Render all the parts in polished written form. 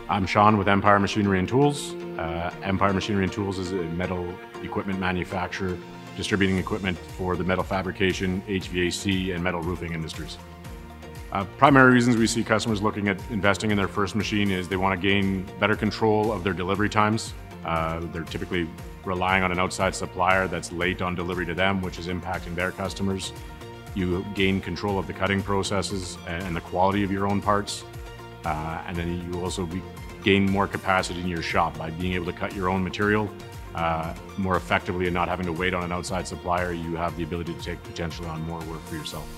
I'm Sean with Empire Machinery and Tools. Empire Machinery and Tools is a metal equipment manufacturer distributing equipment for the metal fabrication, HVAC, and metal roofing industries. Primary reasons we see customers looking at investing in their first machine is they want to gain better control of their delivery times. They're typically relying on an outside supplier that's late on delivery to them, which is impacting their customers. You gain control of the cutting processes and the quality of your own parts. And then you also gain more capacity in your shop by being able to cut your own material more effectively and not having to wait on an outside supplier. You have the ability to take potentially on more work for yourself.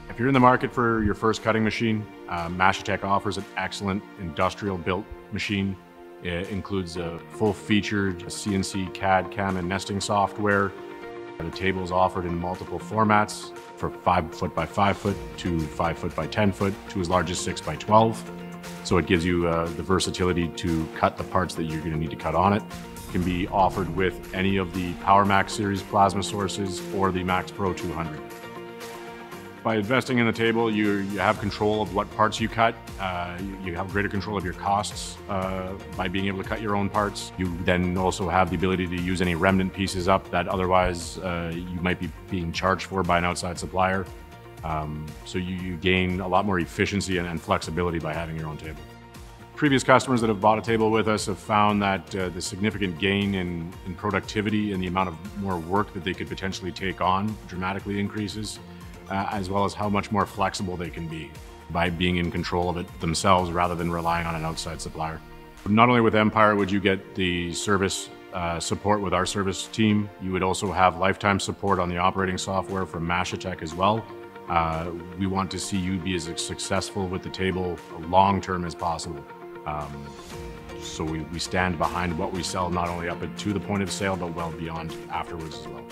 If you're in the market for your first cutting machine, Mashitech offers an excellent industrial-built machine. It includes a full-featured CNC CAD, CAM, and nesting software. The table is offered in multiple formats, from 5 foot by 5 foot to 5 foot by 10 foot to as large as 6 by 12. So it gives you the versatility to cut the parts that you're going to need to cut on it. It can be offered with any of the PowerMax series plasma sources or the Max Pro 200. By investing in the table, you have control of what parts you cut. You have greater control of your costs by being able to cut your own parts. You then also have the ability to use any remnant pieces up that otherwise you might be being charged for by an outside supplier. So you gain a lot more efficiency and flexibility by having your own table. Previous customers that have bought a table with us have found that the significant gain in productivity and the amount of more work that they could potentially take on dramatically increases. As well as how much more flexible they can be by being in control of it themselves rather than relying on an outside supplier. Not only with Empire would you get the service support with our service team, you would also have lifetime support on the operating software from Mashitech as well. We want to see you be as successful with the table long-term as possible. So we stand behind what we sell, not only up to the point of sale, but well beyond afterwards as well.